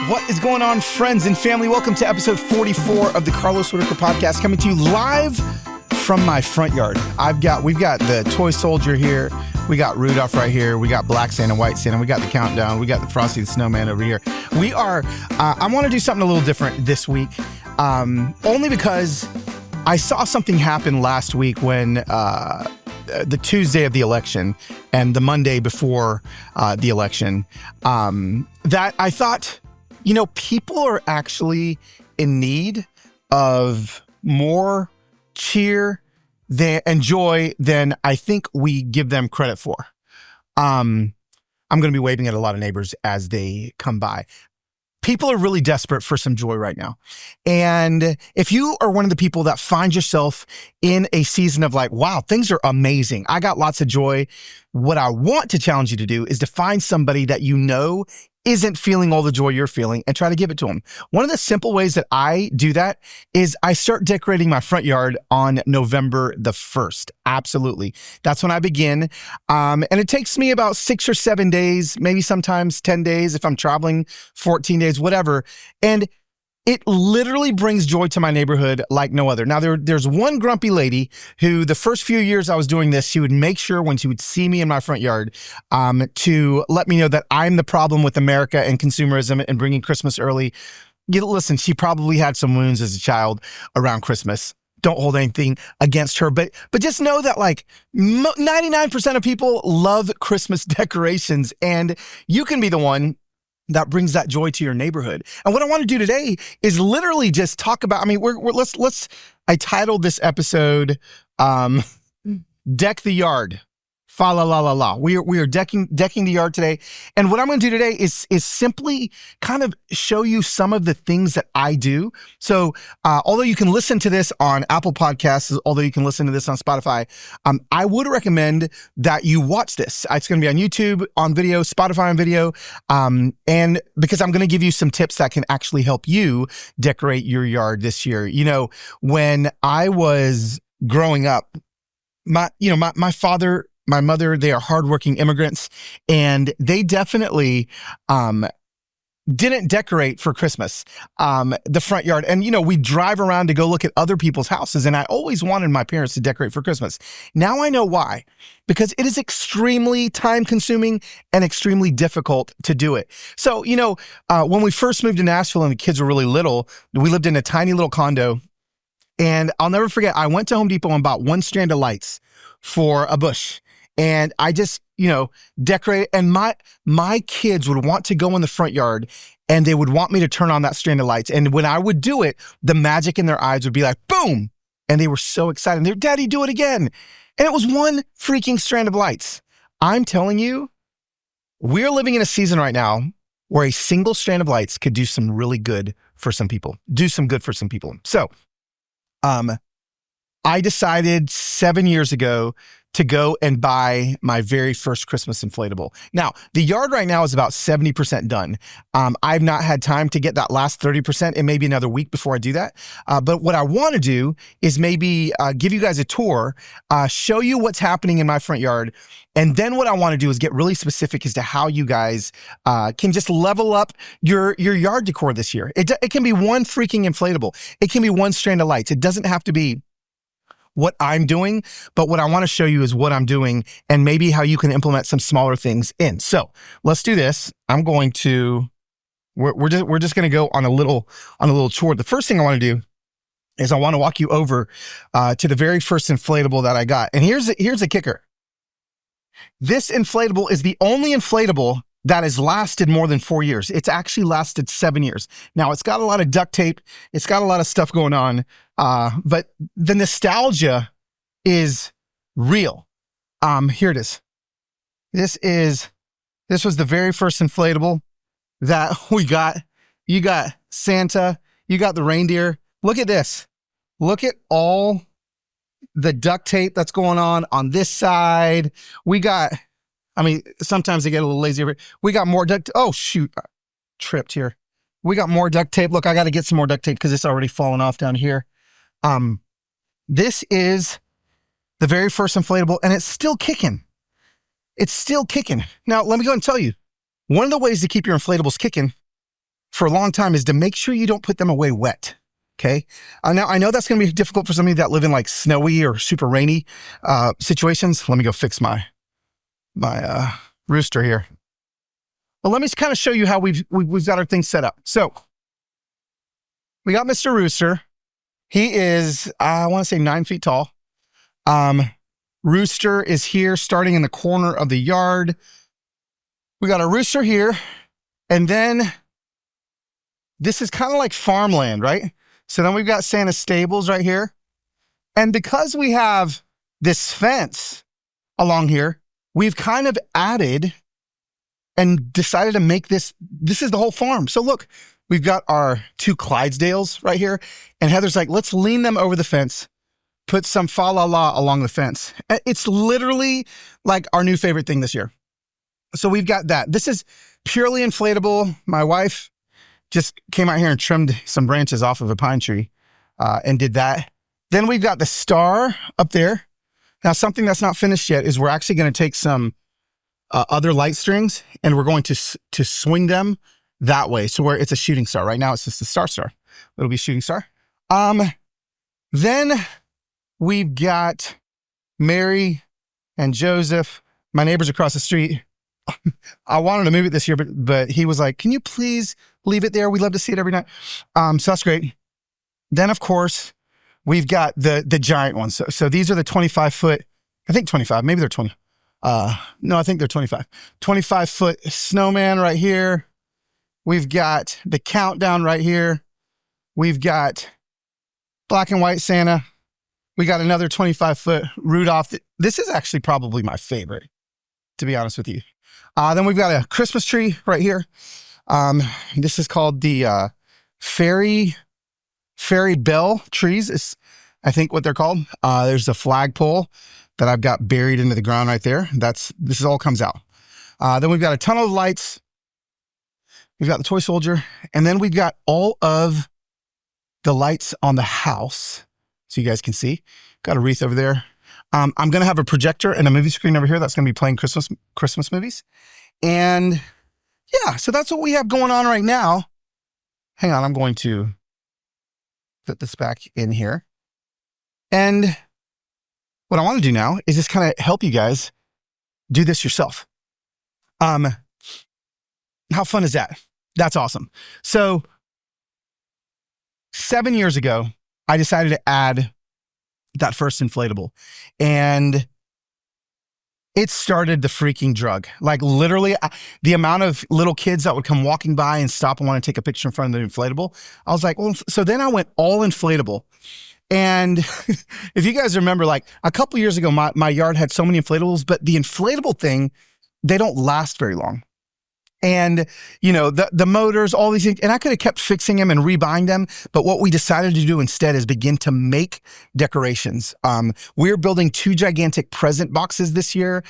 What is going on, friends and family? Welcome to episode 44 of the Carlos Whittaker podcast, coming to you live from my front yard. We've got the toy soldier here. We got Rudolph right here. We got Black Santa, White Santa. We got the countdown. We got the Frosty the Snowman over here. We are, I want to do something a little different this week, only because I saw something happen last week when the Tuesday of the election and the Monday before the election, that I thought, you know, people are actually in need of more cheer and joy than I think we give them credit for. I'm going to be waving at a lot of neighbors as they come by. People are really desperate for some joy right now. And if you are one of the people that find yourself in a season of like, wow, things are amazing, I got lots of joy, what I want to challenge you to do is to find somebody that you know isn't feeling all the joy you're feeling and try to give it to them. One of the simple ways that I do that is I start decorating my front yard on November the 1st. Absolutely. That's when I begin. And it takes me about 6 or 7 days, maybe sometimes 10 days if I'm traveling, 14 days, whatever. And it literally brings joy to my neighborhood like no other. Now, there's one grumpy lady who the first few years I was doing this, she would make sure when she would see me in my front yard to let me know that I'm the problem with America and consumerism and bringing Christmas early. Listen, she probably had some wounds as a child around Christmas. Don't hold anything against her, but just know that like 99% of people love Christmas decorations, and you can be the one that brings that joy to your neighborhood. And what I want to do today is literally just talk about, I mean, I titled this episode, Deck the Yard. Fa la la la la. We are decking the yard today. And what I'm going to do today is simply kind of show you some of the things that I do. So, although you can listen to this on Apple Podcasts, although you can listen to this on Spotify, I would recommend that you watch this. It's going to be on YouTube, on video, Spotify on video. And because I'm going to give you some tips that can actually help you decorate your yard this year. You know, when I was growing up, my father, my mother, they are hardworking immigrants, and they definitely didn't decorate for Christmas, the front yard. And, you know, we drive around to go look at other people's houses, and I always wanted my parents to decorate for Christmas. Now I know why, because it is extremely time-consuming and extremely difficult to do it. So, you know, when we first moved to Nashville and the kids were really little, we lived in a tiny little condo, and I'll never forget, I went to Home Depot and bought one strand of lights for a bush. And I just, you know, decorate. And my kids would want to go in the front yard and they would want me to turn on that strand of lights. And when I would do it, the magic in their eyes would be like, boom. And they were so excited. They're, Daddy, do it again. And it was one freaking strand of lights. I'm telling you, we're living in a season right now where a single strand of lights could do some really good for some people, So, I decided 7 years ago to go and buy my very first Christmas inflatable. Now, the yard right now is about 70% done. I've not had time to get that last 30%, and maybe another week before I do that. But what I want to do is maybe give you guys a tour, show you what's happening in my front yard. And then what I want to do is get really specific as to how you guys can just level up your yard decor this year. It can be one freaking inflatable. It can be one strand of lights. It doesn't have to be what I'm doing, but what I want to show you is what I'm doing and maybe how you can implement some smaller things in. So let's do this. We're just going to go on a little tour. The first thing I want to do is I want to walk you over to the very first inflatable that I got. And here's a kicker. This inflatable is the only inflatable that has lasted more than 4 years. It's actually lasted 7 years. Now, it's got a lot of duct tape. It's got a lot of stuff going on. But the nostalgia is real. Here it is. This was the very first inflatable that we got. You got Santa. You got the reindeer. Look at this. Look at all the duct tape that's going on this side. Sometimes they get a little lazy. We got more duct. Oh, shoot. Tripped here. We got more duct tape. Look, I got to get some more duct tape because it's already fallen off down here. This is the very first inflatable, and it's still kicking. It's still kicking. Now, let me go and tell you, one of the ways to keep your inflatables kicking for a long time is to make sure you don't put them away wet. Okay. Now I know that's going to be difficult for some of you that live in like snowy or super rainy situations. Let me go fix my rooster here. Well, let me kind of show you how we've got our things set up. So we got Mr. Rooster. He is, I want to say 9 feet tall. Rooster is here starting in the corner of the yard. We got a rooster here. And then this is kind of like farmland, right? So then we've got Santa's stables right here. And because we have this fence along here, we've kind of added and decided to make this is the whole farm. So look, we've got our 2 Clydesdales right here. And Heather's like, let's lean them over the fence, put some fa la la along the fence. It's literally like our new favorite thing this year. So we've got that. This is purely inflatable. My wife just came out here and trimmed some branches off of a pine tree and did that. Then we've got the star up there. Now, something that's not finished yet is we're actually going to take some other light strings and we're going to swing them that way. So where it's a shooting star. Right now, it's just a star. It'll be a shooting star. Then we've got Mary and Joseph, my neighbors across the street. I wanted to move it this year, but he was like, can you please leave it there? We'd love to see it every night. So that's great. Then, of course, we've got the giant ones. So these are the 25-foot, I think 25, maybe they're 20. No, I think they're 25. 25-foot snowman right here. We've got the countdown right here. We've got black and white Santa. We got another 25-foot Rudolph. This is actually probably my favorite, to be honest with you. Then we've got a Christmas tree right here. This is called the fairy bell trees is I think what they're called. There's a flagpole that I've got buried into the ground right there. This all comes out. Then we've got a ton of lights. We've got the toy soldier. And then we've got all of the lights on the house. So you guys can see. Got a wreath over there. I'm going to have a projector and a movie screen over here that's going to be playing Christmas movies. And yeah, so that's what we have going on right now. Hang on, I'm going to put this back in here. And what I want to do now is just kind of help you guys do this yourself. How fun is that? That's awesome. So 7 years ago, I decided to add that first inflatable, and it started the freaking drug. Like literally the amount of little kids that would come walking by and stop and want to take a picture in front of the inflatable. I was like, well, so then I went all inflatable. And if you guys remember, like a couple years ago, my yard had so many inflatables, but the inflatable thing, they don't last very long. And, you know, the motors, all these things, and I could have kept fixing them and rebuying them. But what we decided to do instead is begin to make decorations. We're building 2 gigantic present boxes this year.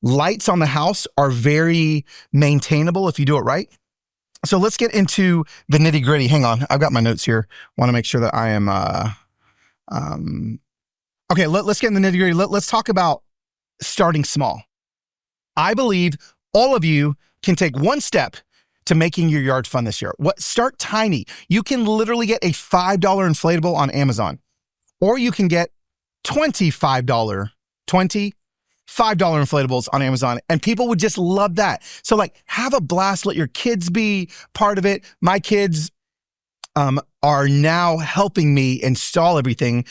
Lights on the house are very maintainable if you do it right. So let's get into the nitty gritty. Hang on. I've got my notes here. Want to make sure that I am, okay, let's get in the nitty gritty. Let's talk about starting small. I believe all of you can take one step to making your yard fun this year. Start tiny. You can literally get a $5 inflatable on Amazon, or you can get $25 inflatables on Amazon, and people would just love that. So like, have a blast. Let your kids be part of it. My kids are now helping me install everything.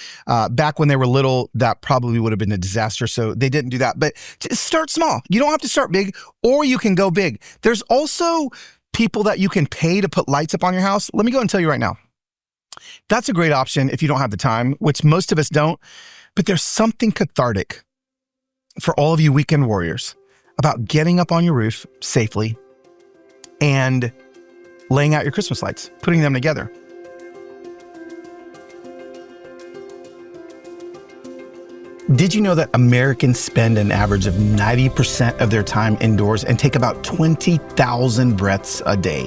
Back when they were little, that probably would have been a disaster. So they didn't do that, but just start small. You don't have to start big, or you can go big. There's also people that you can pay to put lights up on your house. Let me go and tell you right now. That's a great option if you don't have the time, which most of us don't, but there's something cathartic for all of you weekend warriors about getting up on your roof safely and laying out your Christmas lights, putting them together. Did you know that Americans spend an average of 90% of their time indoors and take about 20,000 breaths a day?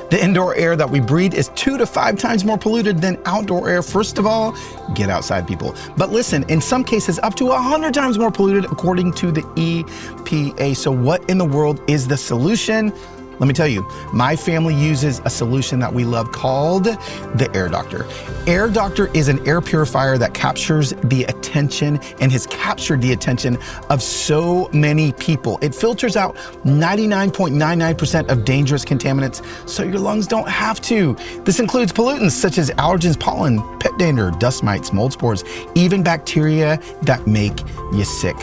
The indoor air that we breathe is 2 to 5 times more polluted than outdoor air. First of all, get outside, people. But listen, in some cases, up to 100 times more polluted according to the EPA. So what in the world is the solution? Let me tell you, my family uses a solution that we love called the Air Doctor. Air Doctor is an air purifier that captures the attention and has captured the attention of so many people. It filters out 99.99% of dangerous contaminants so your lungs don't have to. This includes pollutants such as allergens, pollen, pet dander, dust mites, mold spores, even bacteria that make you sick.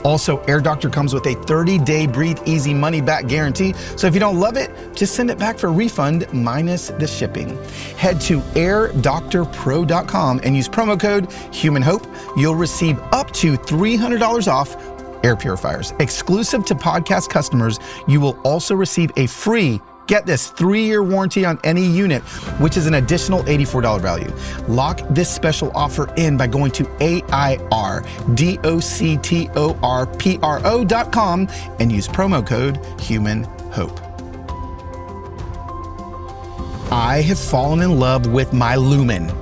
Also, Air Doctor comes with a 30-day breathe easy money back guarantee. So if you don't love it, just send it back for a refund minus the shipping. Head to airdoctorpro.com and use promo code HumanHope. You'll receive up to $300 off air purifiers. Exclusive to podcast customers, you will also receive a free, get this, 3-year warranty on any unit, which is an additional $84 value. Lock this special offer in by going to airdoctorpro.com and use promo code HumanHope. I have fallen in love with my Lumen.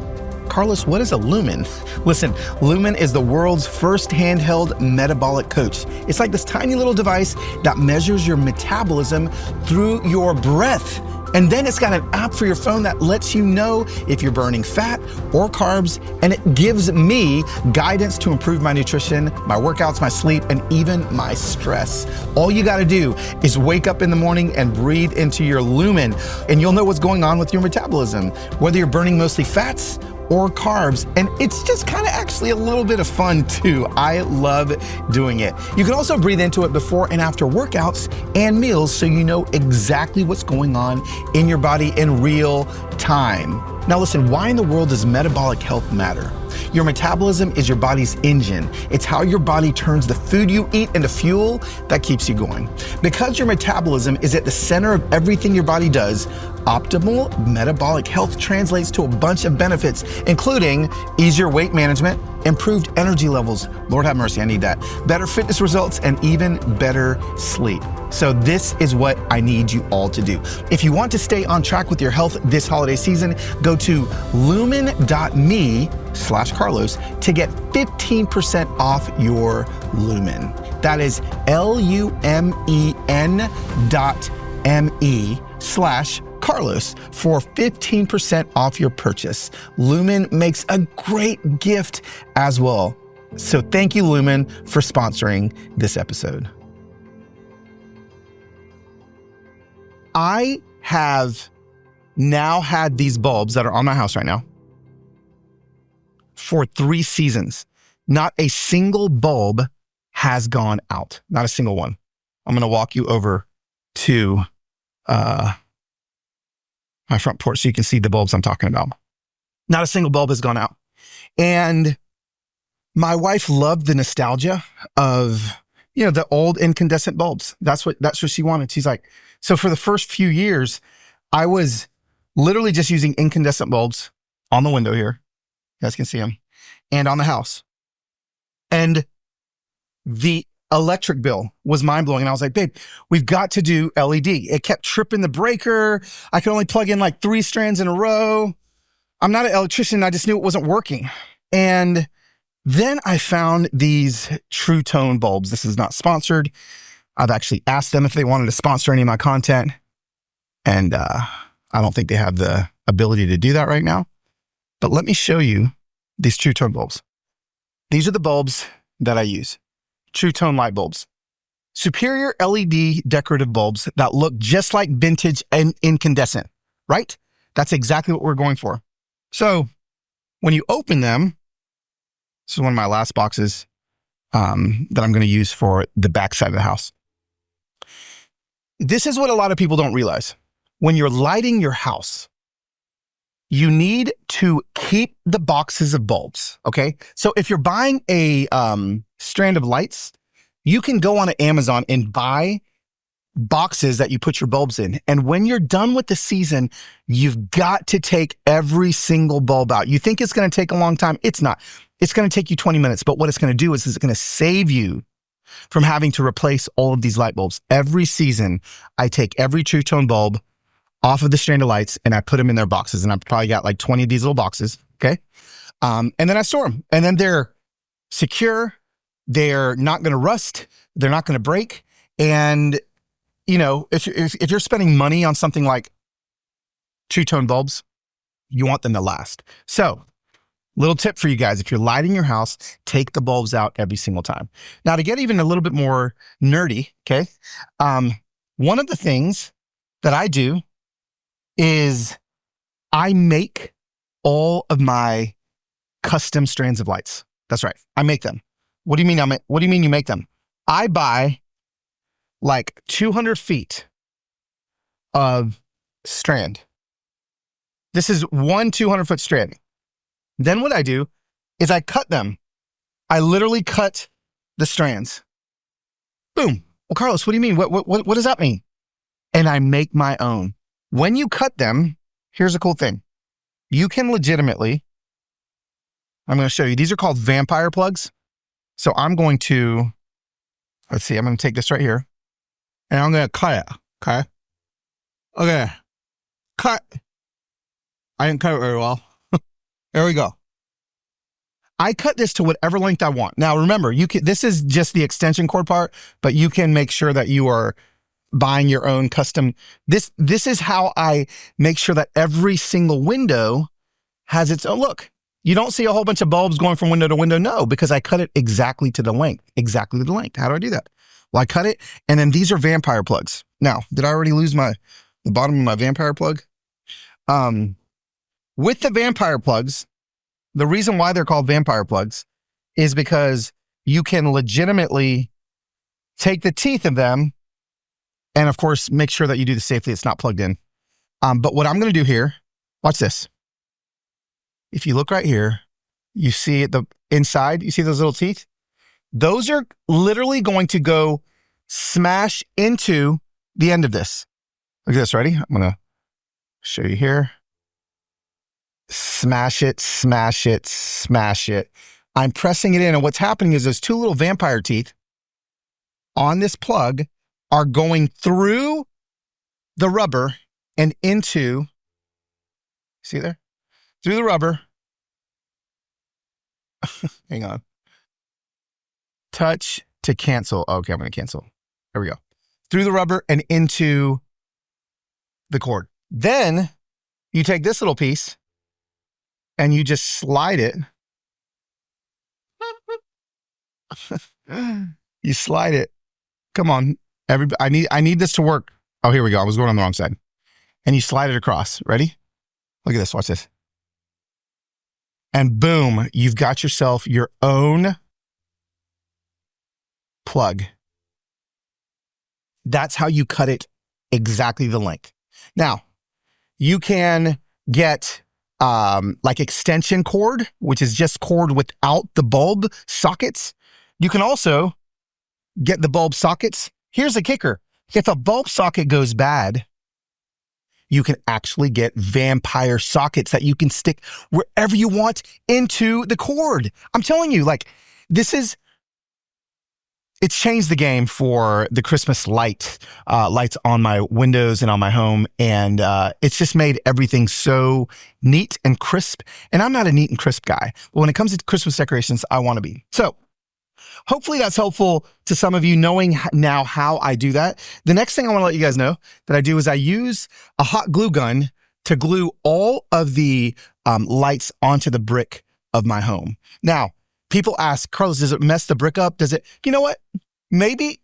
Carlos, what is a Lumen? Listen, Lumen is the world's first handheld metabolic coach. It's like this tiny little device that measures your metabolism through your breath. And then it's got an app for your phone that lets you know if you're burning fat or carbs, and it gives me guidance to improve my nutrition, my workouts, my sleep, and even my stress. All you gotta do is wake up in the morning and breathe into your Lumen, and you'll know what's going on with your metabolism, whether you're burning mostly fats or carbs. And it's just kind of actually a little bit of fun too. I love doing it. You can also breathe into it before and after workouts and meals so you know exactly what's going on in your body in real time. Now listen, why in the world does metabolic health matter? Your metabolism is your body's engine. It's how your body turns the food you eat into fuel that keeps you going. Because your metabolism is at the center of everything your body does, optimal metabolic health translates to a bunch of benefits, including easier weight management, improved energy levels, Lord have mercy, I need that, better fitness results, and even better sleep. So this is what I need you all to do. If you want to stay on track with your health this holiday season, go to lumen.me/Carlos to get 15% off your Lumen. That is lumen.me/Carlos for 15% off your purchase. Lumen makes a great gift as well. So thank you, Lumen, for sponsoring this episode. I have now had these bulbs that are on my house right now for 3 seasons. Not a single bulb has gone out. Not a single one. I'm going to walk you over to my front porch so you can see the bulbs I'm talking about. Not a single bulb has gone out. And my wife loved the nostalgia of, the old incandescent bulbs. That's what she wanted. She's like, so for the first few years, I was literally just using incandescent bulbs on the window here. You guys can see them. And on the house. And the electric bill was mind blowing. And I was like, babe, we've got to do LED. It kept tripping the breaker. I could only plug in like 3 strands in a row. I'm not an electrician. I just knew it wasn't working. And then I found these True Tone bulbs. This is not sponsored. I've actually asked them if they wanted to sponsor any of my content. And I don't think they have the ability to do that right now. But let me show you these True Tone bulbs. These are the bulbs that I use. True Tone light bulbs. Superior LED decorative bulbs that look just like vintage and incandescent, right? That's exactly what we're going for. So when you open them, this is one of my last boxes that I'm going to use for the back side of the house. This is what a lot of people don't realize. When you're lighting your house, you need to keep the boxes of bulbs, okay? So if you're buying a strand of lights, you can go on Amazon and buy boxes that you put your bulbs in. And when you're done with the season, you've got to take every single bulb out. You think it's going to take a long time. It's not. It's going to take you 20 minutes. But what it's going to do is it's going to save you from having to replace all of these light bulbs. Every season, I take every True Tone bulb off of the strand of lights and I put them in their boxes. And I've probably got like 20 of these little boxes. Okay. And then I store them. And then they're secure. They're not going to rust. They're not going to break. And if you're spending money on something like two-tone bulbs, you want them to last. So, little tip for you guys, if you're lighting your house, take the bulbs out every single time. Now, to get even a little bit more nerdy, okay, one of the things that I do is I make all of my custom strands of lights. That's right. I make them. What do you mean what do you mean you make them? I buy like 200 feet of strand. This is one 200-foot strand. Then what I do is I cut them. I literally cut the strands. Boom. Well, Carlos, what do you mean? What does that mean? And I make my own. When you cut them, here's a cool thing. You can legitimately, I'm going to show you. These are called vampire plugs. So I'm going to, let's see, I'm going to take this right here and I'm going to cut it. Okay. Okay. Cut. I didn't cut it very well. There we go. I cut this to whatever length I want. Now, remember, this is just the extension cord part, but you can make sure that you are buying your own custom. This is how I make sure that every single window has its own look. You don't see a whole bunch of bulbs going from window to window. No, because I cut it exactly to the length. Exactly to the length. How do I do that? Well, I cut it, and then these are vampire plugs. Now, did I already lose the bottom of my vampire plug? With the vampire plugs, the reason why they're called vampire plugs is because you can legitimately take the teeth of them and, of course, make sure that you do this safely. It's not plugged in. But what I'm going to do here, watch this. If you look right here, you see the inside, you see those little teeth? Those are literally going to go smash into the end of this. Look at this, ready? I'm going to show you here. Smash it, smash it, smash it. I'm pressing it in, and what's happening is those two little vampire teeth on this plug are going through the rubber and into, see there? Through the rubber. Hang on. Touch to cancel. Okay, I'm going to cancel. There we go. Through the rubber and into the cord. Then you take this little piece and you just slide it. You slide it. Come on. I need this to work. Oh, here we go. I was going on the wrong side. And you slide it across. Ready? Look at this. Watch this. And boom, you've got yourself your own plug. That's how you cut it exactly the length. Now, you can get like extension cord, which is just cord without the bulb sockets. You can also get the bulb sockets. Here's a kicker. If a bulb socket goes bad, you can actually get vampire sockets that you can stick wherever you want into the cord. I'm telling you, like, it's changed the game for the Christmas lights on my windows and on my home. And it's just made everything so neat and crisp. And I'm not a neat and crisp guy, but when it comes to Christmas decorations, I want to be. So hopefully that's helpful to some of you knowing now how I do that. The next thing I want to let you guys know that I do is I use a hot glue gun to glue all of the lights onto the brick of my home. Now, people ask, Carlos, does it mess the brick up? Does it, you know what? Maybe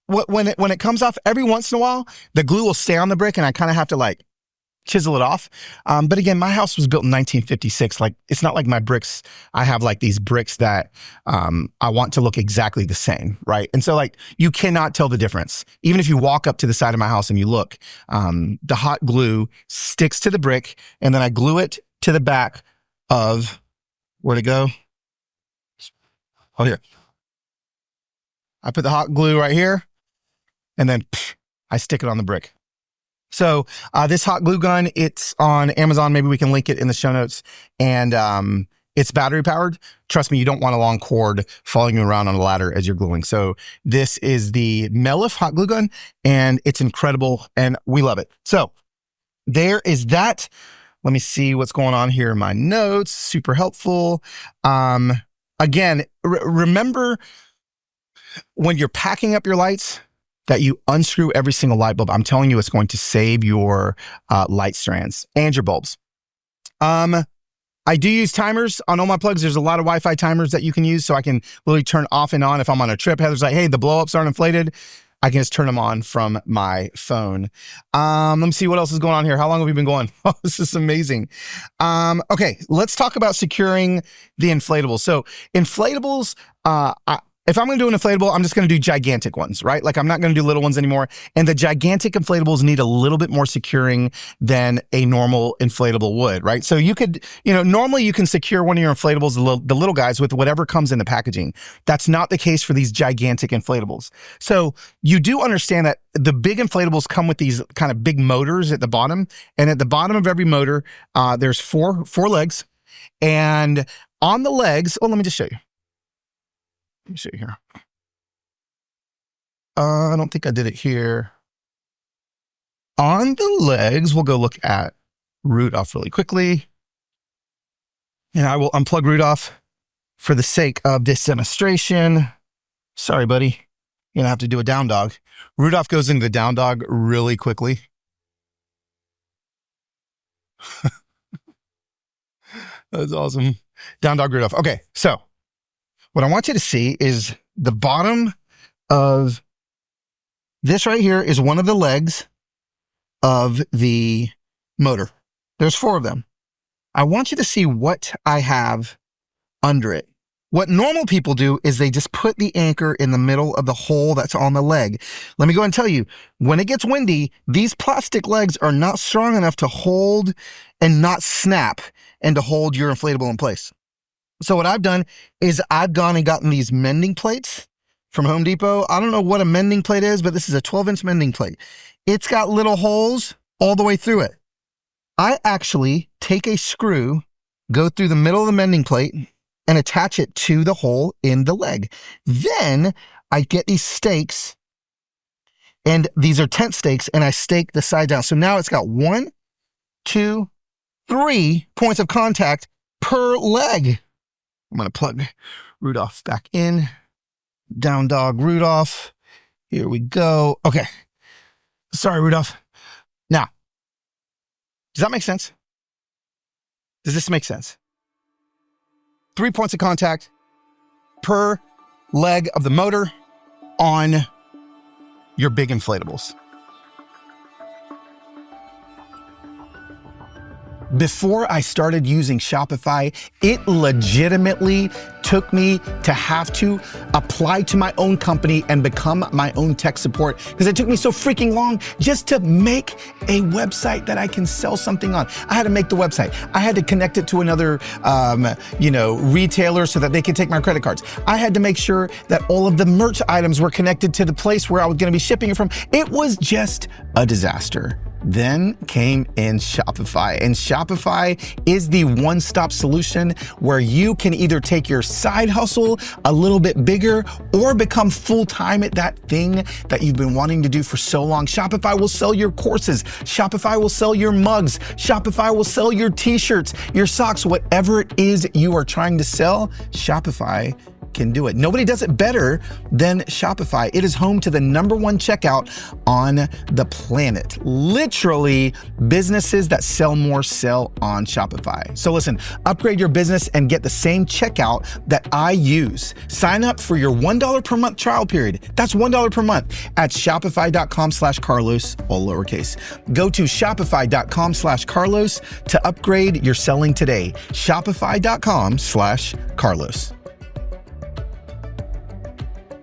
when it comes off every once in a while, the glue will stay on the brick and I kind of have to like chisel it off. But again, my house was built in 1956. Like, it's not like my bricks. I have like these bricks that I want to look exactly the same, right? And so like you cannot tell the difference. Even if you walk up to the side of my house and you look, the hot glue sticks to the brick and then I glue it to the back of, where'd it go? Oh, here. I put the hot glue right here and then I stick it on the brick. So this hot glue gun, it's on Amazon. Maybe we can link it in the show notes. And it's battery powered. Trust me, you don't want a long cord following you around on a ladder as you're gluing. So this is the Melif hot glue gun and it's incredible and we love it. So there is that. Let me see what's going on here in my notes. Super helpful. Again, remember when you're packing up your lights, that you unscrew every single light bulb. I'm telling you, it's going to save your light strands and your bulbs. I do use timers on all my plugs. There's a lot of Wi-Fi timers that you can use, so I can literally turn off and on. If I'm on a trip, Heather's like, hey, the blow-ups aren't inflated, I can just turn them on from my phone. Let me see what else is going on here. How long have we been going? Oh, this is amazing. Okay, let's talk about securing the inflatables. So inflatables, if I'm going to do an inflatable, I'm just going to do gigantic ones, right? Like I'm not going to do little ones anymore. And the gigantic inflatables need a little bit more securing than a normal inflatable would, right? So you could, normally you can secure one of your inflatables, the little guys, with whatever comes in the packaging. That's not the case for these gigantic inflatables. So you do understand that the big inflatables come with these kind of big motors at the bottom. And at the bottom of every motor, there's four legs. And on the legs, let me just show you. Let me see here. I don't think I did it here. On the legs, we'll go look at Rudolph really quickly. And I will unplug Rudolph for the sake of this demonstration. Sorry, buddy. You're going to have to do a down dog. Rudolph goes into the down dog really quickly. That's awesome. Down dog Rudolph. Okay, so what I want you to see is the bottom of this right here is one of the legs of the motor. There's 4 of them. I want you to see what I have under it. What normal people do is they just put the anchor in the middle of the hole that's on the leg. Let me go and tell you, when it gets windy, these plastic legs are not strong enough to hold and not snap and to hold your inflatable in place. So what I've done is I've gone and gotten these mending plates from Home Depot. I don't know what a mending plate is, but this is a 12-inch mending plate. It's got little holes all the way through it. I actually take a screw, go through the middle of the mending plate, and attach it to the hole in the leg. Then I get these stakes, and these are tent stakes, and I stake the side down. So now it's got 1, 2, 3 points of contact per leg. I'm going to plug Rudolph back in. Down dog Rudolph. Here we go. Okay. Sorry, Rudolph. Now, does that make sense? Does this make sense? 3 points of contact per leg of the motor on your big inflatables. Before I started using Shopify, it legitimately took me to have to apply to my own company and become my own tech support because it took me so freaking long just to make a website that I can sell something on. I had to make the website. I had to connect it to another, retailer so that they could take my credit cards. I had to make sure that all of the merch items were connected to the place where I was going to be shipping it from. It was just a disaster. Then came in Shopify, and Shopify is the one-stop solution where you can either take your side hustle a little bit bigger or become full-time at that thing that you've been wanting to do for so long. Shopify will sell your courses. Shopify will sell your mugs. Shopify will sell your t-shirts, your socks, whatever it is you are trying to sell, Shopify can do it. Nobody does it better than Shopify. It is home to the #1 checkout on the planet. Literally, businesses that sell more sell on Shopify. So listen, upgrade your business and get the same checkout that I use. Sign up for your $1 per month trial period. That's $1 per month at shopify.com/Carlos, all lowercase. Go to shopify.com/Carlos to upgrade your selling today. Shopify.com/Carlos.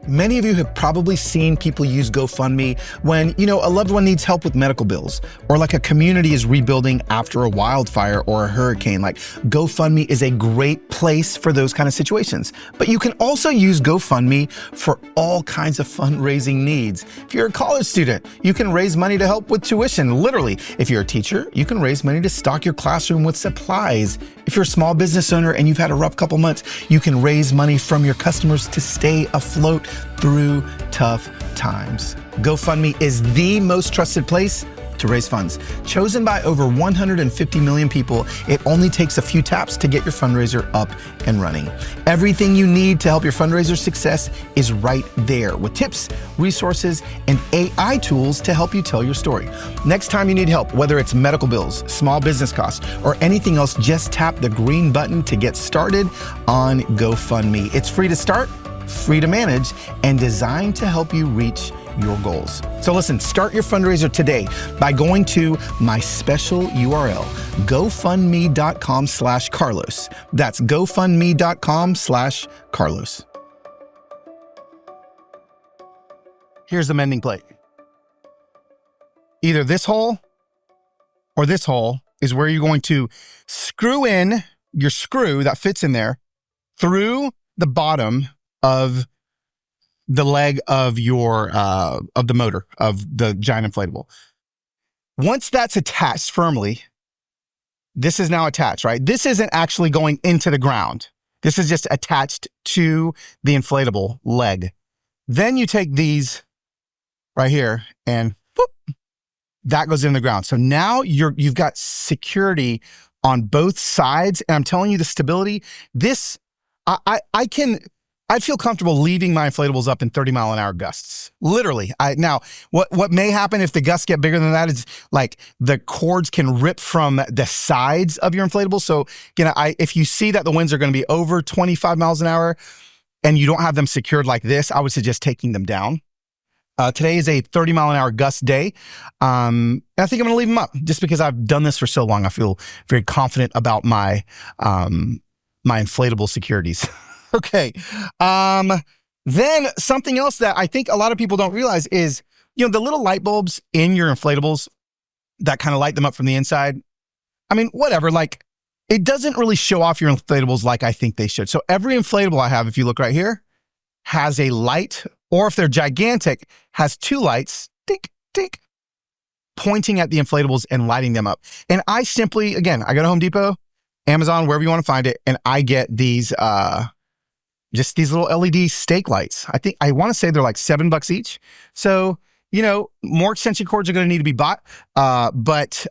Many of you have probably seen people use GoFundMe when, a loved one needs help with medical bills, or like a community is rebuilding after a wildfire or a hurricane. Like GoFundMe is a great place for those kind of situations. But you can also use GoFundMe for all kinds of fundraising needs. If you're a college student, you can raise money to help with tuition, literally. If you're a teacher, you can raise money to stock your classroom with supplies. If you're a small business owner and you've had a rough couple months, you can raise money from your customers to stay afloat through tough times. GoFundMe is the most trusted place to raise funds. Chosen by over 150 million people, it only takes a few taps to get your fundraiser up and running. Everything you need to help your fundraiser success is right there, with tips, resources, and AI tools to help you tell your story. Next time you need help, whether it's medical bills, small business costs, or anything else, just tap the green button to get started on GoFundMe. It's free to start, free to manage, and designed to help you reach your goals. So listen, start your fundraiser today by going to my special URL, gofundme.com/Carlos. That's gofundme.com/Carlos. Here's the mending plate. Either this hole or this hole is where you're going to screw in your screw that fits in there through the bottom of the leg of your of the motor of the giant inflatable. Once that's attached firmly, this is now attached, right? This isn't actually going into the ground. This is just attached to the inflatable leg. Then you take these right here and whoop, that goes in the ground. So now you've got security on both sides, and I'm telling you, the stability. This I feel comfortable leaving my inflatables up in 30-mile-an-hour gusts. Literally. Now, what may happen if the gusts get bigger than that is like the cords can rip from the sides of your inflatable. So, if you see that the winds are going to be over 25 miles an hour and you don't have them secured like this, I would suggest taking them down. Today is a 30-mile-an-hour gust day. I think I'm going to leave them up just because I've done this for so long. I feel very confident about my inflatable securities. Okay. Then something else that I think a lot of people don't realize is, the little light bulbs in your inflatables that kind of light them up from the inside. I mean, whatever, like it doesn't really show off your inflatables like I think they should. So every inflatable I have, if you look right here, has a light, or if they're gigantic, has two lights, tick, tick, pointing at the inflatables and lighting them up. And I simply, again, I go to Home Depot, Amazon, wherever you want to find it, and I get these, just these little LED stake lights. I want to say they're like $7 each. So, more extension cords are going to need to be bought. But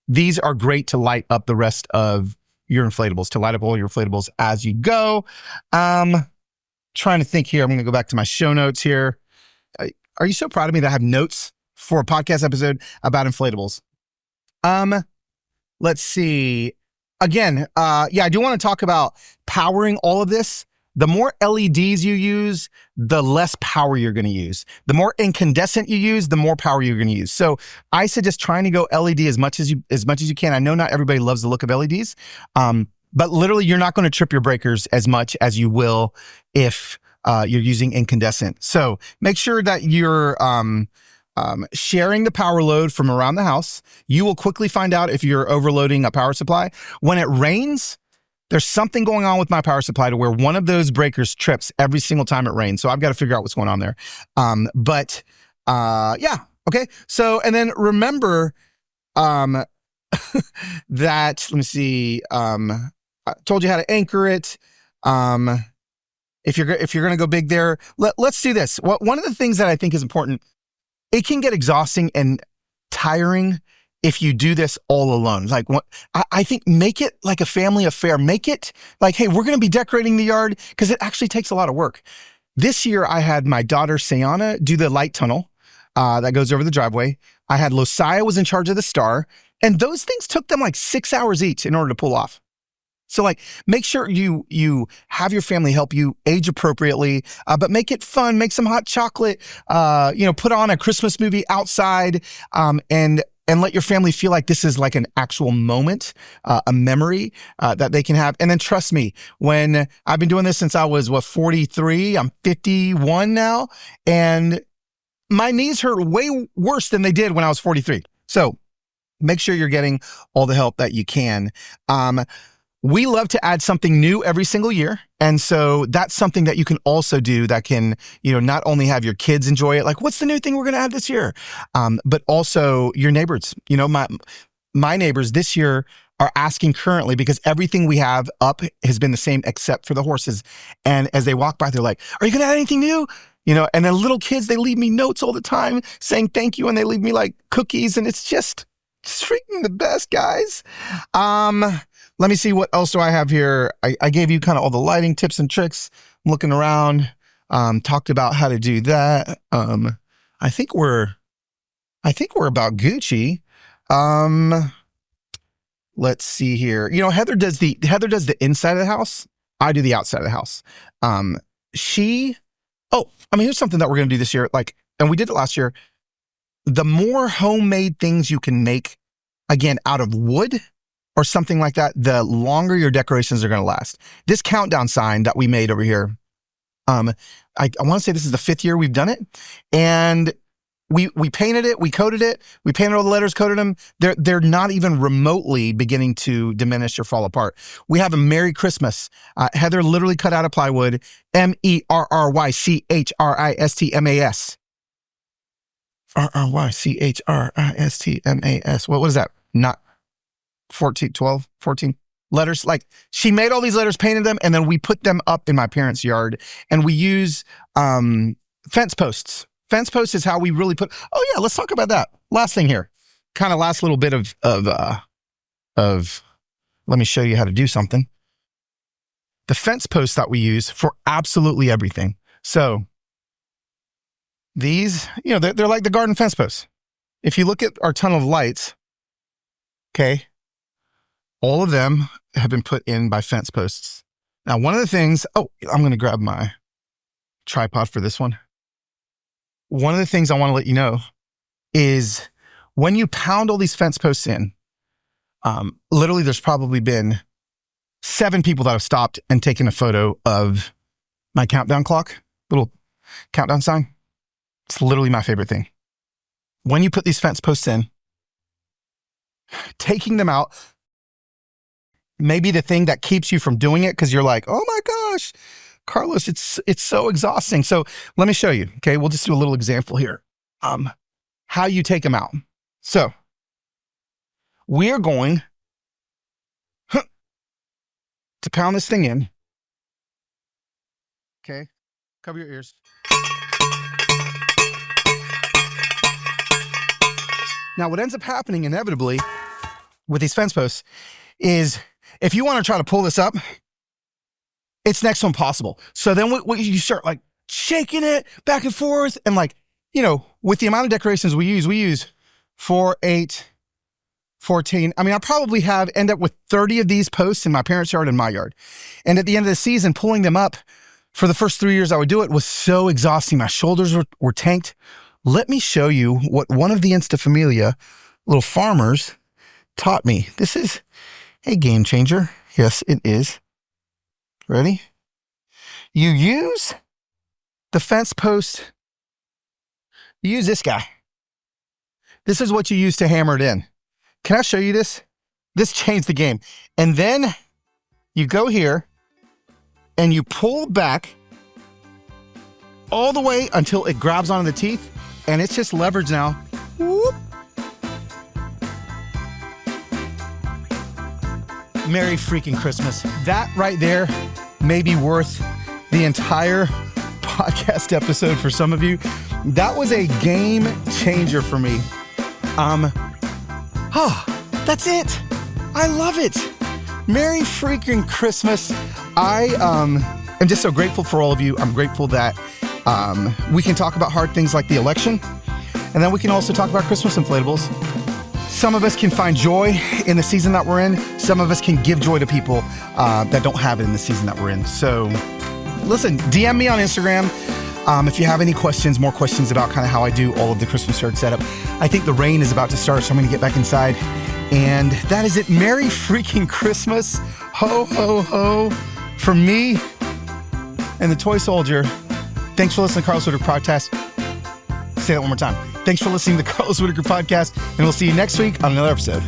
these are great to light up the rest of your inflatables, to light up all your inflatables as you go. Trying to think here. I'm going to go back to my show notes here. Are you so proud of me that I have notes for a podcast episode about inflatables? Let's see. Again, I do want to talk about powering all of this. The more LEDs you use, the less power you're going to use. The more incandescent you use, the more power you're going to use. So I suggest trying to go LED as much as you can. I know not everybody loves the look of LEDs, but literally you're not going to trip your breakers as much as you will if you're using incandescent. So make sure that you're sharing the power load from around the house. You will quickly find out if you're overloading a power supply. When it rains, there's something going on with my power supply to where one of those breakers trips every single time it rains. So I've got to figure out what's going on there. Okay. So, and then remember, that, let me see, I told you how to anchor it. If you're going to go big there, let's do this. One of the things that I think is important, it can get exhausting and tiring if you do this all alone. Like, I think make it like a family affair. Make it like, hey, we're going to be decorating the yard, because it actually takes a lot of work. This year, I had my daughter, Sayana, do the light tunnel that goes over the driveway. I had Losiah was in charge of the star, and those things took them like 6 hours each in order to pull off. So like, make sure you have your family help you, age appropriately, but make it fun. Make some hot chocolate, put on a Christmas movie outside, and let your family feel like this is like an actual moment, a memory that they can have. And then trust me, when I've been doing this since I was 43, I'm 51 now, and my knees hurt way worse than they did when I was 43. So make sure you're getting all the help that you can. We love to add something new every single year. And so that's something that you can also do that can, not only have your kids enjoy it, like, what's the new thing we're going to add this year? But also your neighbors. My neighbors this year are asking currently, because everything we have up has been the same except for the horses. And as they walk by, they're like, are you going to add anything new? and then little kids, they leave me notes all the time saying thank you, and they leave me like cookies, and it's just freaking the best, guys. Let me see, what else do I have here? I gave you kind of all the lighting tips and tricks. I'm looking around, talked about how to do that. I think we're about Gucci. Let's see here. Heather does the inside of the house. I do the outside of the house. Here's something that we're going to do this year. And we did it last year. The more homemade things you can make, again, out of wood or something like that, the longer your decorations are going to last. This countdown sign that we made over here, I want to say this is the 5th year we've done it. And we painted it, we coated it, we painted all the letters, coated them. They're not even remotely beginning to diminish or fall apart. We have a Merry Christmas. Heather literally cut out of plywood, MERRYCHRISTMAS. RRYCHRISTMAS. What is that? Not 14 letters. She made all these letters, painted them, and then we put them up in my parents' yard, and we use fence posts. Fence posts is how we really let's talk about that. Last thing here, kind of last little bit of let me show you how to do something. The fence posts that we use for absolutely everything. So these, they're like the garden fence posts. If you look at our tunnel of lights, okay, all of them have been put in by fence posts. Now, one of the things, I'm going to grab my tripod for this one. One of the things I want to let you know is when you pound all these fence posts in, literally there's probably been 7 people that have stopped and taken a photo of my countdown clock, little countdown sign. It's literally my favorite thing. When you put these fence posts in, taking them out may be the thing that keeps you from doing it because you're like, oh my gosh, Carlos, it's so exhausting. So let me show you. Okay, we'll just do a little example here. How you take them out. So we are going to pound this thing in. Okay, cover your ears. Now, what ends up happening inevitably with these fence posts is if you want to try to pull this up, it's next to impossible. So then you start shaking it back and forth. And with the amount of decorations we use 4, 8, 14. I probably end up with 30 of these posts in my parents' yard and my yard. And at the end of the season, pulling them up for the first 3 years I would do it was so exhausting. My shoulders were tanked. Let me show you what one of the Instafamilia little farmers taught me. This is a game changer. Yes, it is. Ready? You use the fence post. You use this guy. This is what you use to hammer it in. Can I show you this? This changed the game. And then you go here and you pull back all the way until it grabs onto the teeth, and it's just leverage now. Whoop. Merry freaking Christmas. That right there may be worth the entire podcast episode for some of you. That was a game changer for me. That's it. I love it. Merry freaking Christmas. I am just so grateful for all of you. I'm grateful that we can talk about hard things like the election, and then we can also talk about Christmas inflatables. Some of us can find joy in the season that we're in. Some of us can give joy to people that don't have it in the season that we're in. So listen, DM me on Instagram if you have any questions, more questions about kind of how I do all of the Christmas yard setup. I think the rain is about to start, so I'm going to get back inside. And that is it. Merry freaking Christmas. Ho, ho, ho. From me and the Toy Soldier. Thanks for listening to the Carlos Whittaker Podcast. Say that one more time. Thanks for listening to the Carlos Whittaker Podcast, and we'll see you next week on another episode.